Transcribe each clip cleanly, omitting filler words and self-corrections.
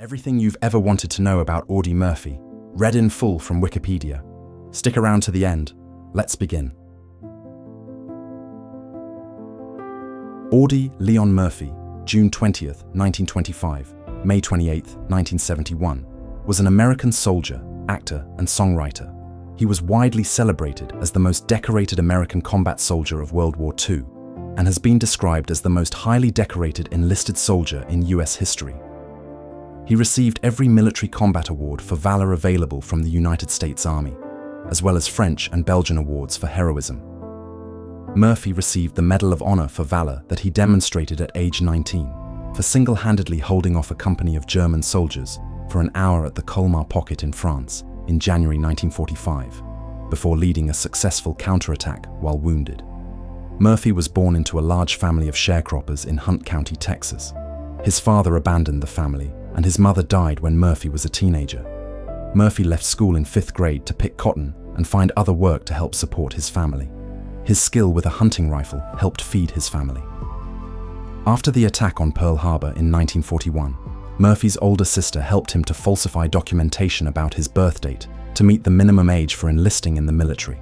Everything you've ever wanted to know about Audie Murphy, read in full from Wikipedia. Stick around to the end. Let's begin. Audie Leon Murphy, June 20th, 1925, May 28th, 1971, was an American soldier, actor, and songwriter. He was widely celebrated as the most decorated American combat soldier of World War II and has been described as the most highly decorated enlisted soldier in US history. He received every military combat award for valor available from the United States Army, as well as French and Belgian awards for heroism. Murphy received the Medal of Honor for valor that he demonstrated at age 19 for single-handedly holding off a company of German soldiers for an hour at the Colmar Pocket in France in January 1945, before leading a successful counterattack while wounded. Murphy was born into a large family of sharecroppers in Hunt County, Texas. His father abandoned the family, and his mother died when Murphy was a teenager. Murphy left school in 5th grade to pick cotton and find other work to help support his family. His skill with a hunting rifle helped feed his family. After the attack on Pearl Harbor in 1941, Murphy's older sister helped him to falsify documentation about his birth date to meet the minimum age for enlisting in the military.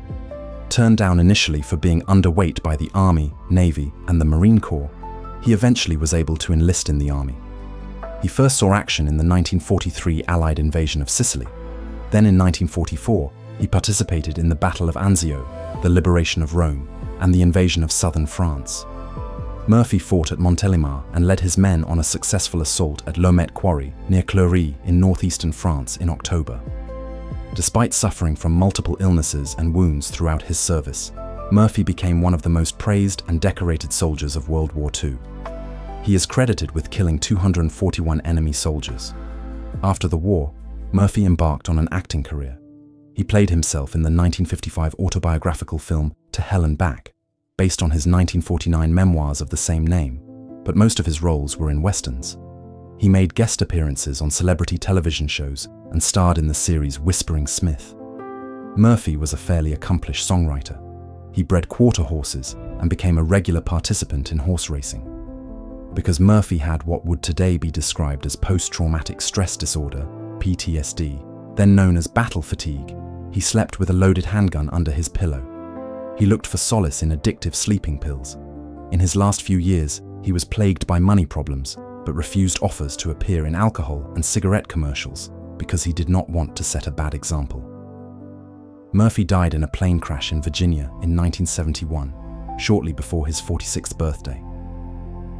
Turned down initially for being underweight by the Army, Navy, and the Marine Corps, he eventually was able to enlist in the Army. He first saw action in the 1943 Allied invasion of Sicily. Then in 1944, he participated in the Battle of Anzio, the liberation of Rome, and the invasion of southern France. Murphy fought at Montélimar and led his men on a successful assault at Lomet Quarry near Cleury in northeastern France in October. Despite suffering from multiple illnesses and wounds throughout his service, Murphy became one of the most praised and decorated soldiers of World War II. He is credited with killing 241 enemy soldiers. After the war, Murphy embarked on an acting career. He played himself in the 1955 autobiographical film To Hell and Back, based on his 1949 memoirs of the same name, but most of his roles were in westerns. He made guest appearances on celebrity television shows and starred in the series Whispering Smith. Murphy was a fairly accomplished songwriter. He bred quarter horses and became a regular participant in horse racing. Because Murphy had what would today be described as post-traumatic stress disorder, PTSD, then known as battle fatigue, he slept with a loaded handgun under his pillow. He looked for solace in addictive sleeping pills. In his last few years, he was plagued by money problems, but refused offers to appear in alcohol and cigarette commercials because he did not want to set a bad example. Murphy died in a plane crash in Virginia in 1971, shortly before his 46th birthday.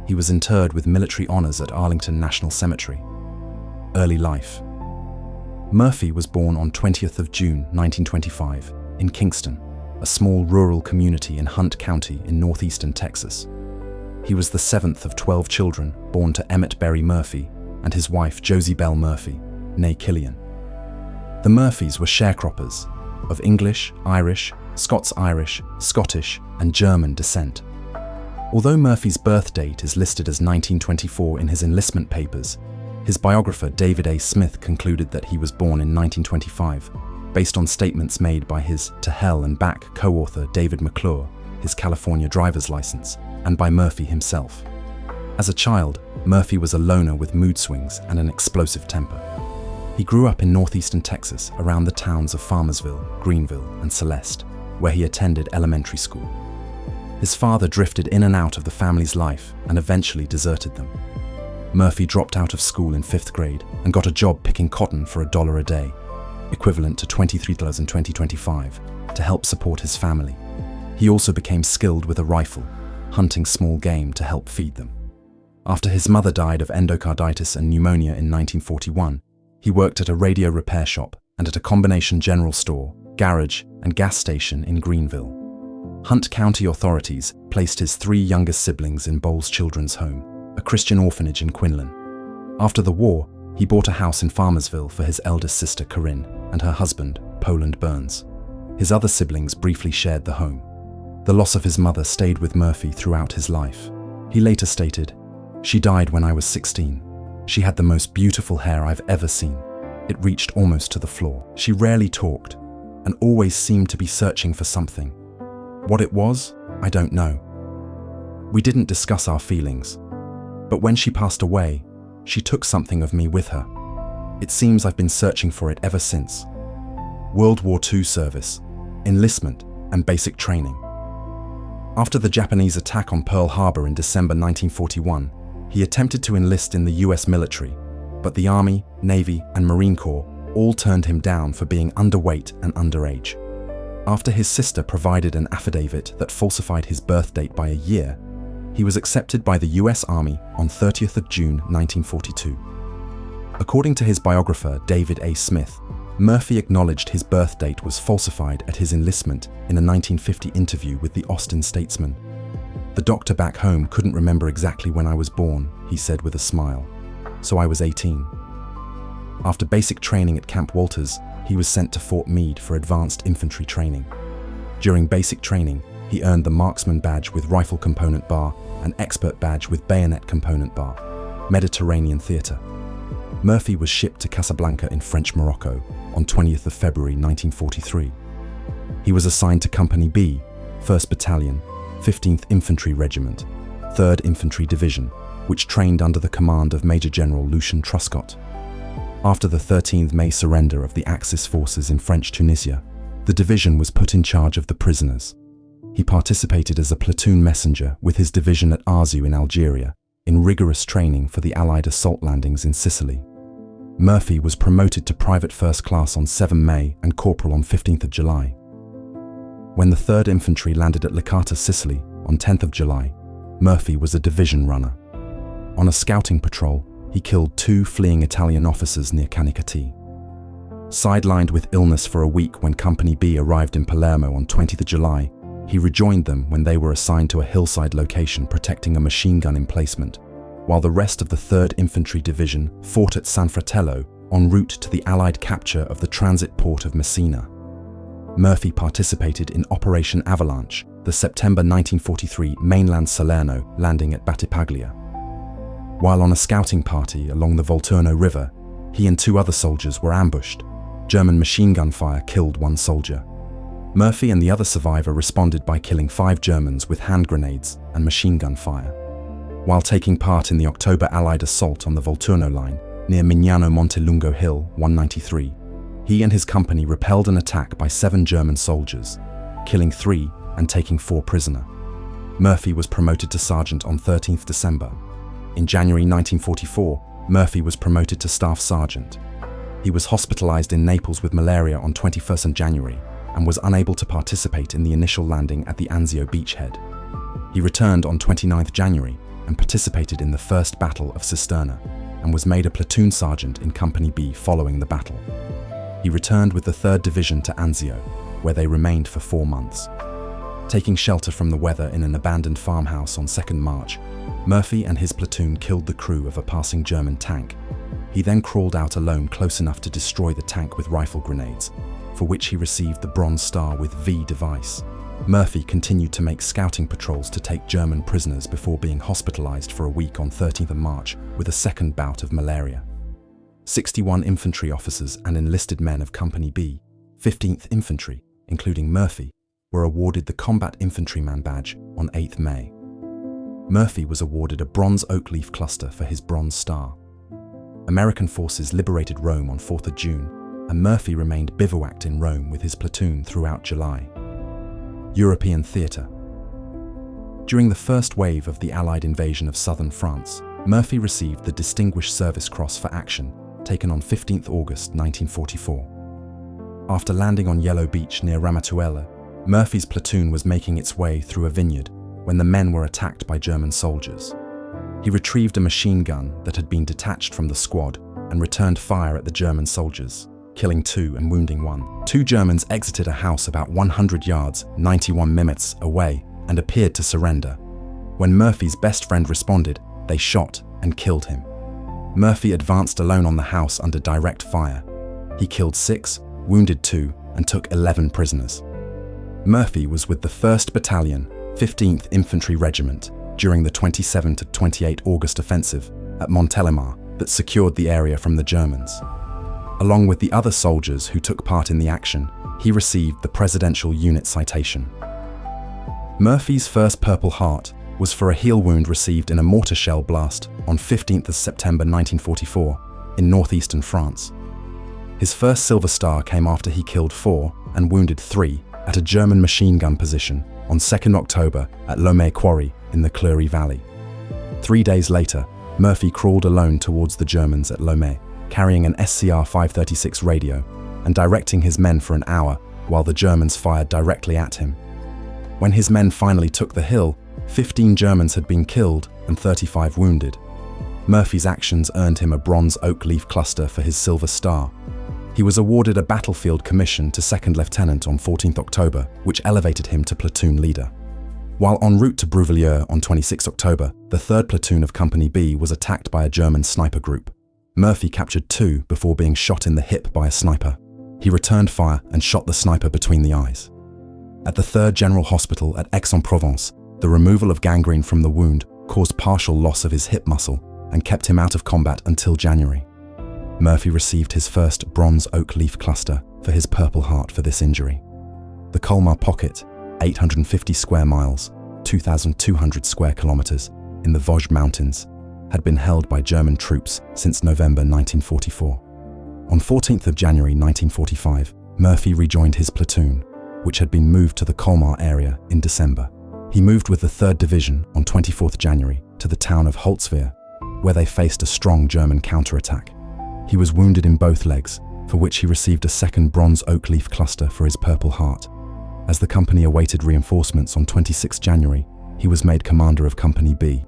He was interred with military honors at Arlington National Cemetery. Early life. Murphy was born on 20th of June 1925 in Kingston, a small rural community in Hunt County in northeastern Texas. He was the 7th of 12 children born to Emmett Berry Murphy and his wife Josie Bell Murphy, née Killian. The Murphys were sharecroppers of English, Irish, Scots-Irish, Scottish, and German descent. Although Murphy's birth date is listed as 1924 in his enlistment papers, his biographer David A. Smith concluded that he was born in 1925, based on statements made by his To Hell and Back co-author David McClure, his California driver's license, and by Murphy himself. As a child, Murphy was a loner with mood swings and an explosive temper. He grew up in northeastern Texas around the towns of Farmersville, Greenville, and Celeste, where he attended elementary school. His father drifted in and out of the family's life and eventually deserted them. Murphy dropped out of school in 5th grade and got a job picking cotton for $1 a day, equivalent to $23 in 2025, to help support his family. He also became skilled with a rifle, hunting small game to help feed them. After his mother died of endocarditis and pneumonia in 1941, he worked at a radio repair shop and at a combination general store, garage, and gas station in Greenville. Hunt County authorities placed his 3 youngest siblings in Bowles Children's Home, a Christian orphanage in Quinlan. After the war, he bought a house in Farmersville for his eldest sister Corinne and her husband, Poland Burns. His other siblings briefly shared the home. The loss of his mother stayed with Murphy throughout his life. He later stated, "She died when I was 16. She had the most beautiful hair I've ever seen. It reached almost to the floor. She rarely talked and always seemed to be searching for something. What it was, I don't know. We didn't discuss our feelings, but when she passed away, she took something of me with her. It seems I've been searching for it ever since. World War II service, enlistment, and basic training. After the Japanese attack on Pearl Harbor in December 1941, he attempted to enlist in the US military, but the Army, Navy, and Marine Corps all turned him down for being underweight and underage. After his sister provided an affidavit that falsified his birth date by a year, he was accepted by the US Army on 30th of June 1942. According to his biographer, David A. Smith, Murphy acknowledged his birth date was falsified at his enlistment in a 1950 interview with the Austin Statesman. "The doctor back home couldn't remember exactly when I was born," he said with a smile. "So I was 18. After basic training at Camp Walters, he was sent to Fort Meade for advanced infantry training. During basic training, he earned the Marksman Badge with Rifle Component Bar and Expert Badge with Bayonet Component Bar, Mediterranean Theatre. Murphy was shipped to Casablanca in French Morocco on 20th of February 1943. He was assigned to Company B, 1st Battalion, 15th Infantry Regiment, 3rd Infantry Division, which trained under the command of Major General Lucien Truscott. After the 13th May surrender of the Axis forces in French Tunisia, the division was put in charge of the prisoners. He participated as a platoon messenger with his division at Arzew in Algeria, in rigorous training for the Allied assault landings in Sicily. Murphy was promoted to private first class on 7 May and corporal on 15th of July. When the 3rd Infantry landed at Licata, Sicily, on 10th of July, Murphy was a division runner. On a scouting patrol, he killed 2 fleeing Italian officers near Canicattì. Sidelined with illness for a week when Company B arrived in Palermo on 20th of July, he rejoined them when they were assigned to a hillside location protecting a machine gun emplacement, while the rest of the 3rd Infantry Division fought at San Fratello en route to the Allied capture of the transit port of Messina. Murphy participated in Operation Avalanche, the September 1943 mainland Salerno landing at Battipaglia. While on a scouting party along the Volturno River, he and 2 other soldiers were ambushed. German machine gun fire killed 1 soldier. Murphy and the other survivor responded by killing 5 Germans with hand grenades and machine gun fire. While taking part in the October Allied assault on the Volturno line, near Mignano Montelungo Hill 193, he and his company repelled an attack by 7 German soldiers, killing 3 and taking 4 prisoner. Murphy was promoted to sergeant on 13th December. In January 1944, Murphy was promoted to staff sergeant. He was hospitalized in Naples with malaria on 21st January and was unable to participate in the initial landing at the Anzio beachhead. He returned on 29th January and participated in the First Battle of Cisterna and was made a platoon sergeant in Company B following the battle. He returned with the 3rd Division to Anzio, where they remained for 4 months. Taking shelter from the weather in an abandoned farmhouse on 2nd March, Murphy and his platoon killed the crew of a passing German tank. He then crawled out alone close enough to destroy the tank with rifle grenades, for which he received the Bronze Star with V device. Murphy continued to make scouting patrols to take German prisoners before being hospitalized for a week on 13th of March with a second bout of malaria. 61 infantry officers and enlisted men of Company B, 15th Infantry, including Murphy, were awarded the Combat Infantryman Badge on 8th May. Murphy was awarded a bronze oak leaf cluster for his Bronze Star. American forces liberated Rome on 4th of June, and Murphy remained bivouacked in Rome with his platoon throughout July. European theatre. During the first wave of the Allied invasion of southern France, Murphy received the Distinguished Service Cross for action, taken on 15th August 1944. After landing on Yellow Beach near Ramatuelle, Murphy's platoon was making its way through a vineyard when the men were attacked by German soldiers. He retrieved a machine gun that had been detached from the squad and returned fire at the German soldiers, killing 2 and wounding 1. 2 Germans exited a house about 100 yards, 91 minutes away, and appeared to surrender. When Murphy's best friend responded, they shot and killed him. Murphy advanced alone on the house under direct fire. He killed 6, wounded 2, and took 11 prisoners. Murphy was with the 1st Battalion, 15th Infantry Regiment, during the 27 to 28 August offensive at Montélimar that secured the area from the Germans. Along with the other soldiers who took part in the action, he received the Presidential Unit Citation. Murphy's first Purple Heart was for a heel wound received in a mortar shell blast on 15th of September 1944 in northeastern France. His first Silver Star came after he killed 4 and wounded 3 at a German machine gun position on 2 October at Lomé Quarry in the Cleury Valley. 3 days later, Murphy crawled alone towards the Germans at Lomé, carrying an SCR 536 radio and directing his men for an hour while the Germans fired directly at him. When his men finally took the hill, 15 Germans had been killed and 35 wounded. Murphy's actions earned him a bronze oak leaf cluster for his Silver Star. He was awarded a battlefield commission to second lieutenant on 14 October, which elevated him to platoon leader. While en route to Bruvilliers on 26 October, the 3rd Platoon of Company B was attacked by a German sniper group. Murphy captured 2 before being shot in the hip by a sniper. He returned fire and shot the sniper between the eyes. At the 3rd General Hospital at Aix-en-Provence, the removal of gangrene from the wound caused partial loss of his hip muscle and kept him out of combat until January. Murphy received his first bronze oak leaf cluster for his Purple Heart for this injury. The Colmar Pocket, 850 square miles, 2,200 square kilometers, in the Vosges Mountains, had been held by German troops since November 1944. On 14th of January 1945, Murphy rejoined his platoon, which had been moved to the Colmar area in December. He moved with the 3rd Division on 24th January to the town of Holzwihr, where they faced a strong German counterattack. He was wounded in both legs, for which he received a second bronze oak leaf cluster for his Purple Heart. As the company awaited reinforcements on 26 January, he was made commander of Company B.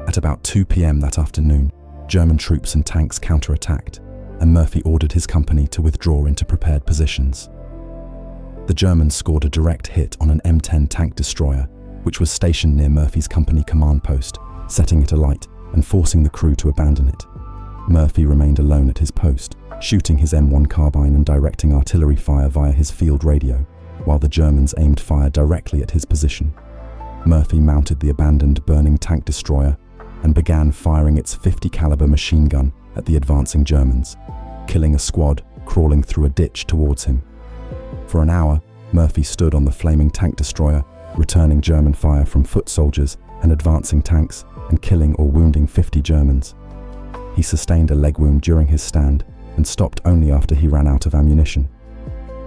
At about 2 p.m. that afternoon, German troops and tanks counterattacked, and Murphy ordered his company to withdraw into prepared positions. The Germans scored a direct hit on an M10 tank destroyer, which was stationed near Murphy's company command post, setting it alight and forcing the crew to abandon it. Murphy remained alone at his post, shooting his M1 carbine and directing artillery fire via his field radio, while the Germans aimed fire directly at his position. Murphy mounted the abandoned burning tank destroyer and began firing its .50 caliber machine gun at the advancing Germans, killing a squad crawling through a ditch towards him. For an hour, Murphy stood on the flaming tank destroyer, returning German fire from foot soldiers and advancing tanks and killing or wounding 50 Germans. He sustained a leg wound during his stand and stopped only after he ran out of ammunition.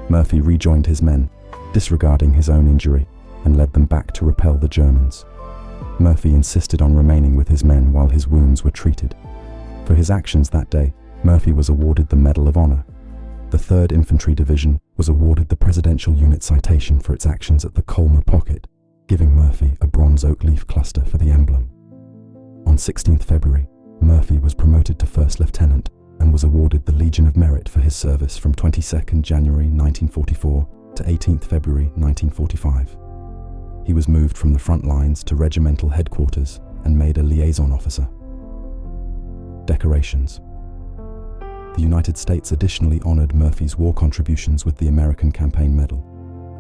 Murphy rejoined his men, disregarding his own injury, and led them back to repel the Germans. Murphy insisted on remaining with his men while his wounds were treated. For his actions that day, Murphy was awarded the Medal of Honor. The 3rd Infantry Division was awarded the Presidential Unit Citation for its actions at the Colmar Pocket, giving Murphy a bronze oak leaf cluster for the emblem. On 16th February, Murphy was promoted to 1st Lieutenant and was awarded the Legion of Merit for his service from 22nd January 1944 to 18th February 1945. He was moved from the front lines to regimental headquarters and made a liaison officer. Decorations. The United States additionally honored Murphy's war contributions with the American Campaign Medal,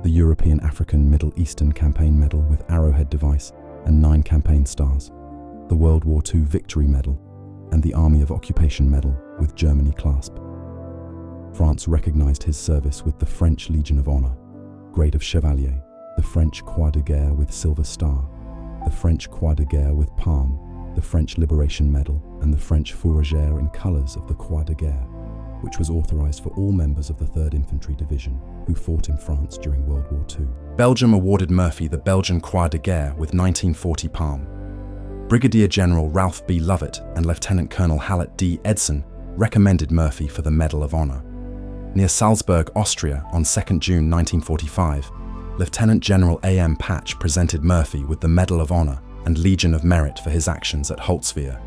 the European African Middle Eastern Campaign Medal with arrowhead device and 9 campaign stars, the World War II Victory Medal, and the Army of Occupation Medal with Germany clasp. France recognized his service with the French Legion of Honor, Grade of Chevalier, the French Croix de Guerre with Silver Star, the French Croix de Guerre with Palm, the French Liberation Medal, and the French Fourragère in colors of the Croix de Guerre, which was authorized for all members of the 3rd Infantry Division who fought in France during World War II. Belgium awarded Murphy the Belgian Croix de Guerre with 1940 Palm. Brigadier General Ralph B. Lovett and Lieutenant Colonel Hallett D. Edson recommended Murphy for the Medal of Honor. Near Salzburg, Austria, on 2 June 1945, Lieutenant General A.M. Patch presented Murphy with the Medal of Honor and Legion of Merit for his actions at Holzwihr.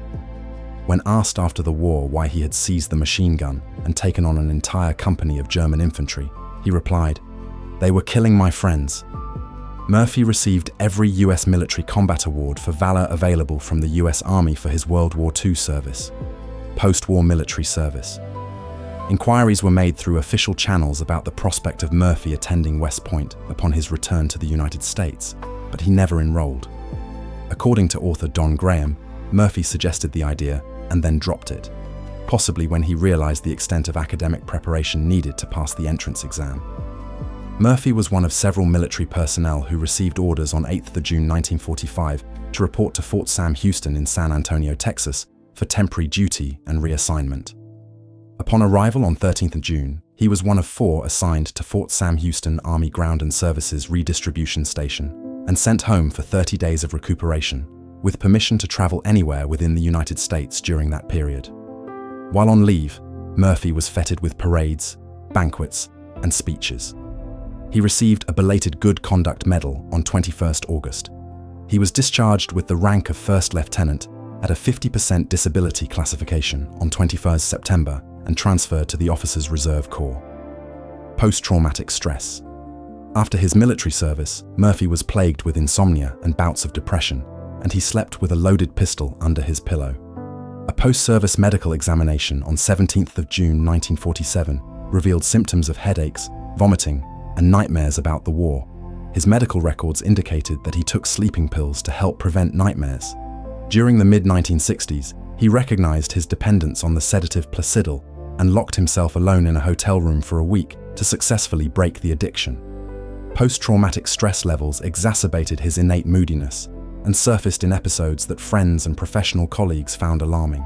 When asked after the war why he had seized the machine gun and taken on an entire company of German infantry, he replied, "They were killing my friends." Murphy received every U.S. military combat award for valor available from the U.S. Army for his World War II service, post-war military service. Inquiries were made through official channels about the prospect of Murphy attending West Point upon his return to the United States, but he never enrolled. According to author Don Graham, Murphy suggested the idea and then dropped it, possibly when he realized the extent of academic preparation needed to pass the entrance exam. Murphy was one of several military personnel who received orders on 8 June 1945 to report to Fort Sam Houston in San Antonio, Texas, for temporary duty and reassignment. Upon arrival on 13th June, he was one of 4 assigned to Fort Sam Houston Army Ground and Services Redistribution Station and sent home for 30 days of recuperation, with permission to travel anywhere within the United States during that period. While on leave, Murphy was feted with parades, banquets, and speeches. He received a belated Good Conduct Medal on 21st August. He was discharged with the rank of First Lieutenant at a 50% disability classification on 21st September and transferred to the Officers Reserve Corps. Post-traumatic stress. After his military service, Murphy was plagued with insomnia and bouts of depression, and he slept with a loaded pistol under his pillow. A post-service medical examination on 17th of June 1947 revealed symptoms of headaches, vomiting, and nightmares about the war. His medical records indicated that he took sleeping pills to help prevent nightmares. During the mid-1960s, he recognized his dependence on the sedative Placidil and locked himself alone in a hotel room for a week to successfully break the addiction. Post-traumatic stress levels exacerbated his innate moodiness and surfaced in episodes that friends and professional colleagues found alarming.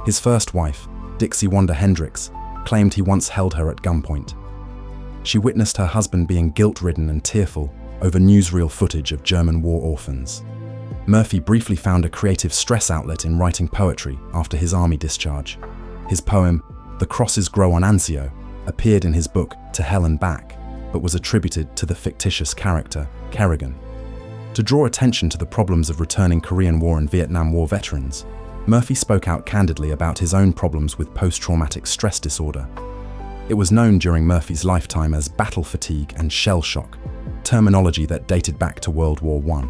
His first wife, Dixie Wanda Hendricks, claimed he once held her at gunpoint. She witnessed her husband being guilt-ridden and tearful over newsreel footage of German war orphans. Murphy briefly found a creative stress outlet in writing poetry after his army discharge. His poem, The Crosses Grow on Anzio, appeared in his book To Hell and Back, but was attributed to the fictitious character, Kerrigan. To draw attention to the problems of returning Korean War and Vietnam War veterans, Murphy spoke out candidly about his own problems with post-traumatic stress disorder. It was known during Murphy's lifetime as battle fatigue and shell shock, terminology that dated back to World War I.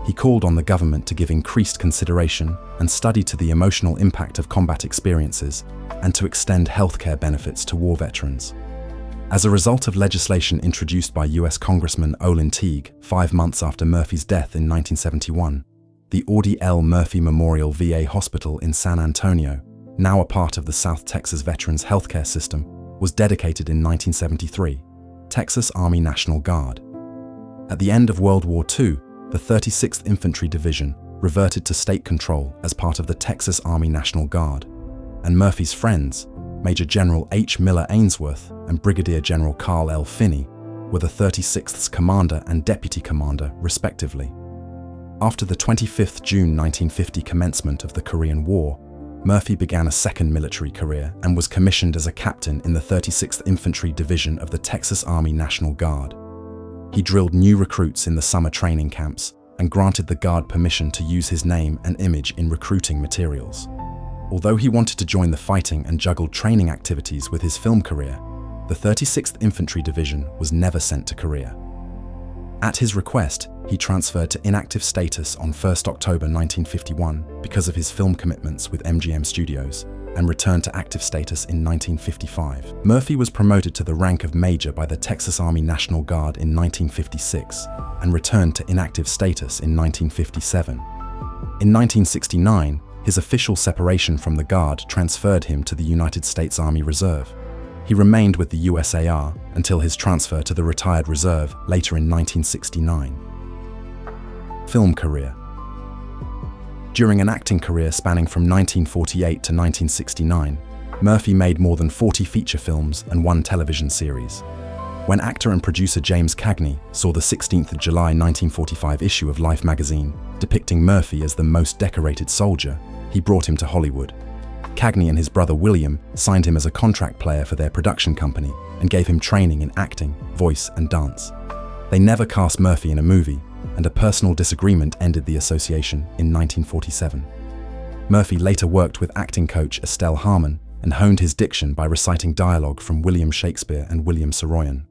He called on the government to give increased consideration and study to the emotional impact of combat experiences and to extend healthcare benefits to war veterans. As a result of legislation introduced by US Congressman Olin Teague 5 months after Murphy's death in 1971, the Audie L. Murphy Memorial VA Hospital in San Antonio, now a part of the South Texas Veterans Healthcare System, was dedicated in 1973, Texas Army National Guard. At the end of World War II, the 36th Infantry Division reverted to state control as part of the Texas Army National Guard, and Murphy's friends, Major General H. Miller Ainsworth and Brigadier General Carl L. Finney, were the 36th's commander and deputy commander, respectively. After the 25th June 1950 commencement of the Korean War, Murphy began a second military career and was commissioned as a captain in the 36th Infantry Division of the Texas Army National Guard. He drilled new recruits in the summer training camps and granted the Guard permission to use his name and image in recruiting materials. Although he wanted to join the fighting and juggled training activities with his film career, the 36th Infantry Division was never sent to Korea. At his request, he transferred to inactive status on 1st October 1951 because of his film commitments with MGM Studios, and returned to active status in 1955. Murphy was promoted to the rank of Major by the Texas Army National Guard in 1956 and returned to inactive status in 1957. In 1969, his official separation from the Guard transferred him to the United States Army Reserve. He remained with the USAR until his transfer to the retired reserve later in 1969. Film career. During an acting career spanning from 1948 to 1969, Murphy made more than 40 feature films and 1 television series. When actor and producer James Cagney saw the 16th of July 1945 issue of Life magazine depicting Murphy as the most decorated soldier, he brought him to Hollywood. Cagney and his brother William signed him as a contract player for their production company and gave him training in acting, voice, and dance. They never cast Murphy in a movie, and a personal disagreement ended the association in 1947. Murphy later worked with acting coach Estelle Harmon and honed his diction by reciting dialogue from William Shakespeare and William Saroyan.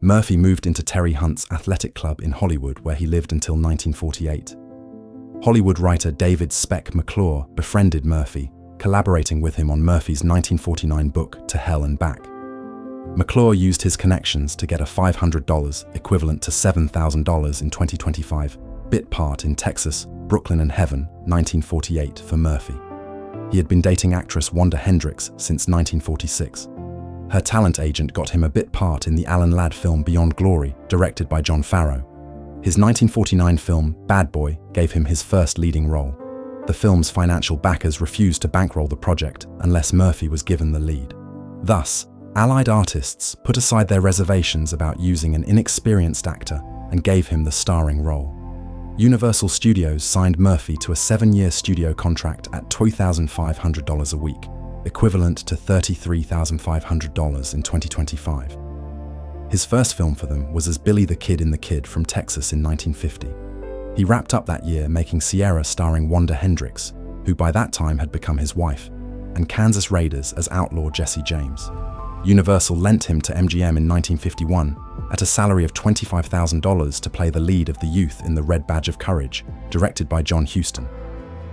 Murphy moved into Terry Hunt's athletic club in Hollywood, where he lived until 1948. Hollywood writer David Speck McClure befriended Murphy, collaborating with him on Murphy's 1949 book To Hell and Back. McClure used his connections to get a $500, equivalent to $7,000 in 2025, bit part in Texas, Brooklyn and Heaven, 1948 for Murphy. He had been dating actress Wanda Hendricks since 1946. Her talent agent got him a bit part in the Alan Ladd film Beyond Glory, directed by John Farrow. His 1949 film Bad Boy gave him his first leading role. The film's financial backers refused to bankroll the project unless Murphy was given the lead. Thus, Allied artists put aside their reservations about using an inexperienced actor and gave him the starring role. Universal Studios signed Murphy to a 7-year studio contract at $2,500 a week, equivalent to $33,500 in 2025. His first film for them was as Billy the Kid in The Kid from Texas in 1950. He wrapped up that year making Sierra starring Wanda Hendricks, who by that time had become his wife, and Kansas Raiders as outlaw Jesse James. Universal lent him to MGM in 1951 at a salary of $25,000 to play the lead of the youth in The Red Badge of Courage, directed by John Huston.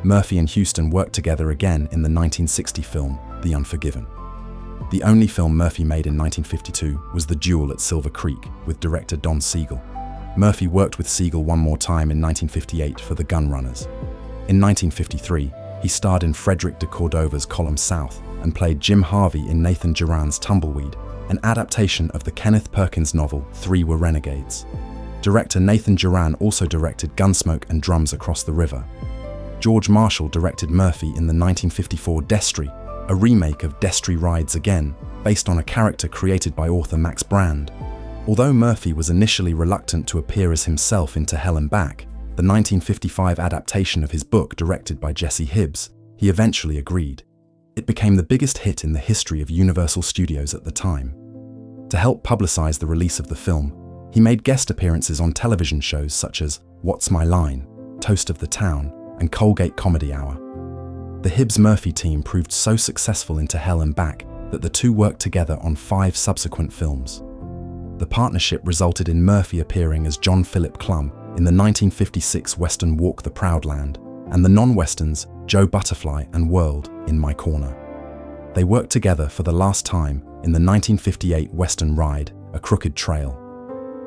Murphy and Huston worked together again in the 1960 film The Unforgiven. The only film Murphy made in 1952 was The Duel at Silver Creek with director Don Siegel. Murphy worked with Siegel one more time in 1958 for The Gun Runners. In 1953, he starred in Frederick de Cordova's Column South and played Jim Harvey in Nathan Duran's Tumbleweed, an adaptation of the Kenneth Perkins novel Three Were Renegades. Director Nathan Duran also directed Gunsmoke and Drums Across the River. George Marshall directed Murphy in the 1954 Destry, a remake of Destry Rides Again, based on a character created by author Max Brand. Although Murphy was initially reluctant to appear as himself in To Hell and Back, the 1955 adaptation of his book directed by Jesse Hibbs, he eventually agreed. It became the biggest hit in the history of Universal Studios at the time. To help publicize the release of the film, he made guest appearances on television shows such as What's My Line, Toast of the Town, and Colgate Comedy Hour. The Hibbs-Murphy team proved so successful in To Hell and Back that the two worked together on 5 subsequent films. The partnership resulted in Murphy appearing as John Philip Clum in the 1956 Western Walk the Proud Land, and the non-Westerns Joe Butterfly and World in My Corner. They worked together for the last time in the 1958 Western Ride, A Crooked Trail.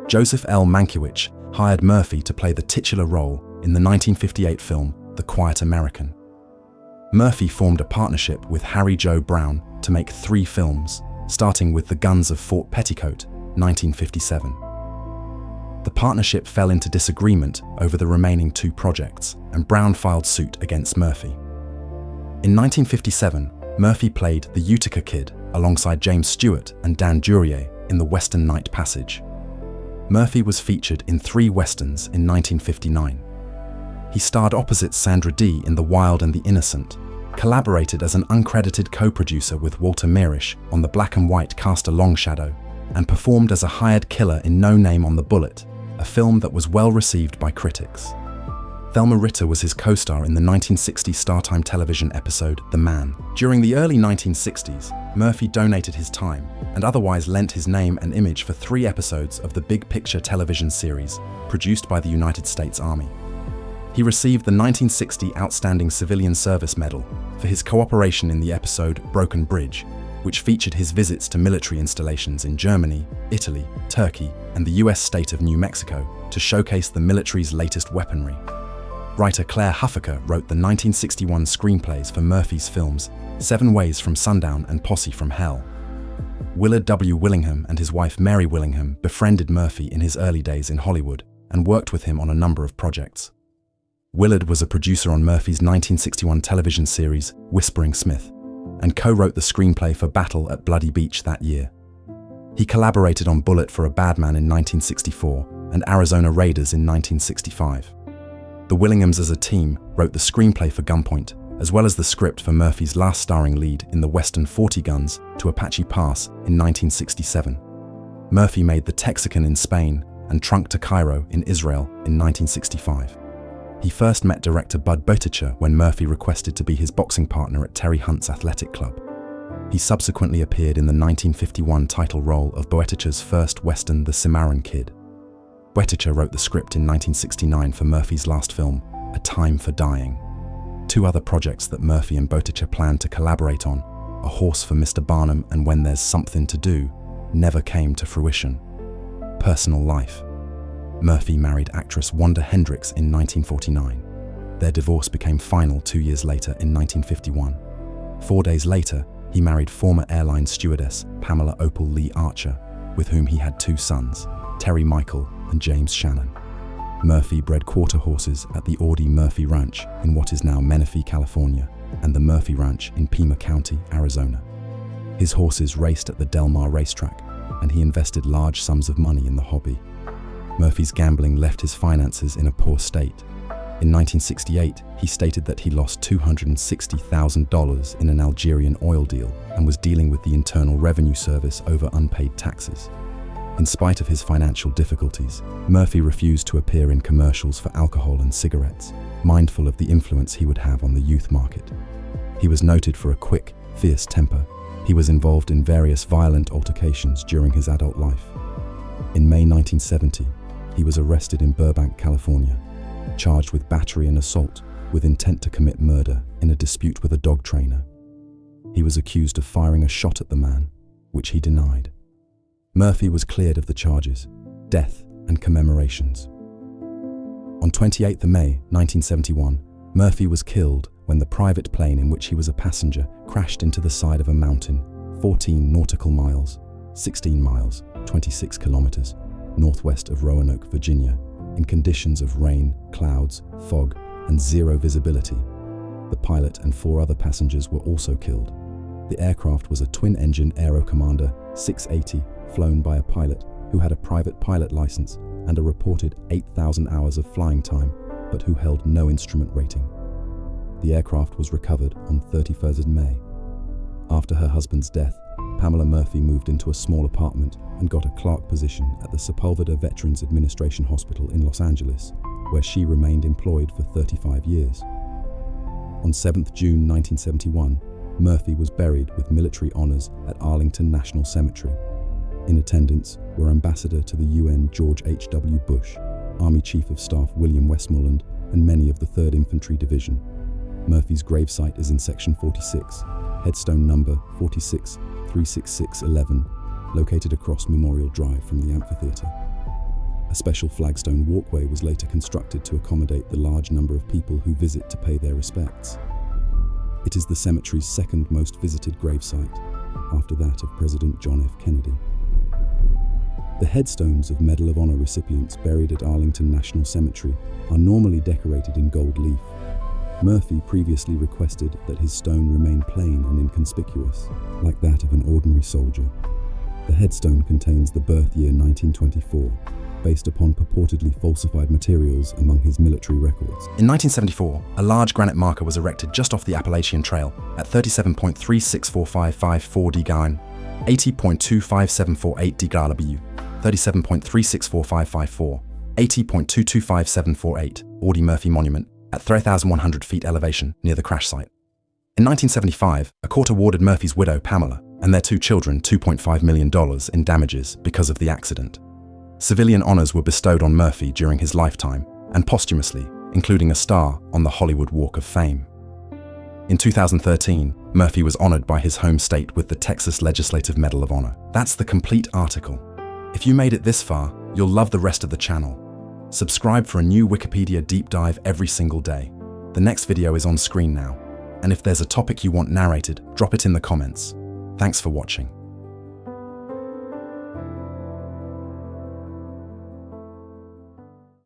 Joseph L. Mankiewicz hired Murphy to play the titular role in the 1958 film The Quiet American. Murphy formed a partnership with Harry Joe Brown to make 3 films, starting with The Guns of Fort Petticoat, 1957. The partnership fell into disagreement over the remaining 2 projects, and Brown filed suit against Murphy. In 1957, Murphy played the Utica Kid alongside James Stewart and Dan Duryea in The Western Night Passage. Murphy was featured in 3 westerns in 1959. He starred opposite Sandra Dee in The Wild and the Innocent, collaborated as an uncredited co-producer with Walter Mirisch on the black and white Cast a Long Shadow, and performed as a hired killer in No Name on the Bullet, a film that was well received by critics. Thelma Ritter was his co-star in the 1960 Startime television episode The Man. During the early 1960s, Murphy donated his time and otherwise lent his name and image for 3 episodes of the Big Picture television series produced by the United States Army. He received the 1960 Outstanding Civilian Service Medal for his cooperation in the episode Broken Bridge, which featured his visits to military installations in Germany, Italy, Turkey, and the US state of New Mexico to showcase the military's latest weaponry. Writer Claire Huffaker wrote the 1961 screenplays for Murphy's films 7 Ways from Sundown and Posse from Hell. Willard W. Willingham and his wife Mary Willingham befriended Murphy in his early days in Hollywood and worked with him on a number of projects. Willard was a producer on Murphy's 1961 television series Whispering Smith, and co-wrote the screenplay for Battle at Bloody Beach that year. He collaborated on Bullet for a Bad Man in 1964 and Arizona Raiders in 1965. The Willinghams as a team wrote the screenplay for Gunpoint, as well as the script for Murphy's last starring lead in the Western 40 Guns to Apache Pass in 1967. Murphy made The Texican in Spain and Trunk to Cairo in Israel in 1965. He first met director Bud Boetticher when Murphy requested to be his boxing partner at Terry Hunt's athletic club. He subsequently appeared in the 1951 title role of Boetticher's first Western The Cimarron Kid. Boetticher wrote the script in 1969 for Murphy's last film, A Time for Dying. 2 other projects that Murphy and Boetticher planned to collaborate on, A Horse for Mr. Barnum and When There's Something to Do, never came to fruition. Personal life. Murphy married actress Wanda Hendricks in 1949. Their divorce became final 2 years later in 1951. 4 days later, he married former airline stewardess Pamela Opal Lee Archer, with whom he had 2 sons, Terry Michael and James Shannon. Murphy bred quarter horses at the Audie Murphy Ranch in what is now Menifee, California, and the Murphy Ranch in Pima County, Arizona. His horses raced at the Del Mar racetrack, and he invested large sums of money in the hobby. Murphy's gambling left his finances in a poor state. In 1968, he stated that he lost $260,000 in an Algerian oil deal and was dealing with the Internal Revenue Service over unpaid taxes. In spite of his financial difficulties, Murphy refused to appear in commercials for alcohol and cigarettes, mindful of the influence he would have on the youth market. He was noted for a quick, fierce temper. He was involved in various violent altercations during his adult life. In May 1970, he was arrested in Burbank, California, charged with battery and assault with intent to commit murder in a dispute with a dog trainer. He was accused of firing a shot at the man, which he denied. Murphy was cleared of the charges, death and commemorations. On 28 May 1971, Murphy was killed when the private plane in which he was a passenger crashed into the side of a mountain 14 nautical miles, 16 miles, 26 kilometers, northwest of Roanoke, Virginia, in conditions of rain, clouds, fog, and zero visibility. The pilot and 4 other passengers were also killed. The aircraft was a twin-engine Aero Commander 680 flown by a pilot who had a private pilot license and a reported 8,000 hours of flying time, but who held no instrument rating. The aircraft was recovered on 31st May. After her husband's death, Pamela Murphy moved into a small apartment and got a clerk position at the Sepulveda Veterans Administration Hospital in Los Angeles, where she remained employed for 35 years. On 7th June 1971, Murphy was buried with military honors at Arlington National Cemetery. In attendance were Ambassador to the UN George H.W. Bush, Army Chief of Staff William Westmoreland, and many of the 3rd Infantry Division. Murphy's gravesite is in Section 46, headstone number 46-36611, located across Memorial Drive from the amphitheater. A special flagstone walkway was later constructed to accommodate the large number of people who visit to pay their respects. It is the cemetery's 2nd most visited gravesite, after that of President John F. Kennedy. The headstones of Medal of Honor recipients buried at Arlington National Cemetery are normally decorated in gold leaf. Murphy previously requested that his stone remain plain and inconspicuous, like that of an ordinary soldier. The headstone contains the birth year 1924, based upon purportedly falsified materials among his military records. In 1974, a large granite marker was erected just off the Appalachian Trail at 37.364554 dGAN, 80.25748 dGW, 37.364554, 80.225748, Audie Murphy Monument, at 3,100 feet elevation near the crash site. In 1975, a court awarded Murphy's widow, Pamela, and their 2 children $2.5 million in damages because of the accident. Civilian honors were bestowed on Murphy during his lifetime and posthumously, including a star on the Hollywood Walk of Fame. In 2013, Murphy was honored by his home state with the Texas Legislative Medal of Honor. That's the complete article. If you made it this far, you'll love the rest of the channel. Subscribe for a new Wikipedia deep dive every single day. The next video is on screen now, and if there's a topic you want narrated, drop it in the comments. Thanks for watching.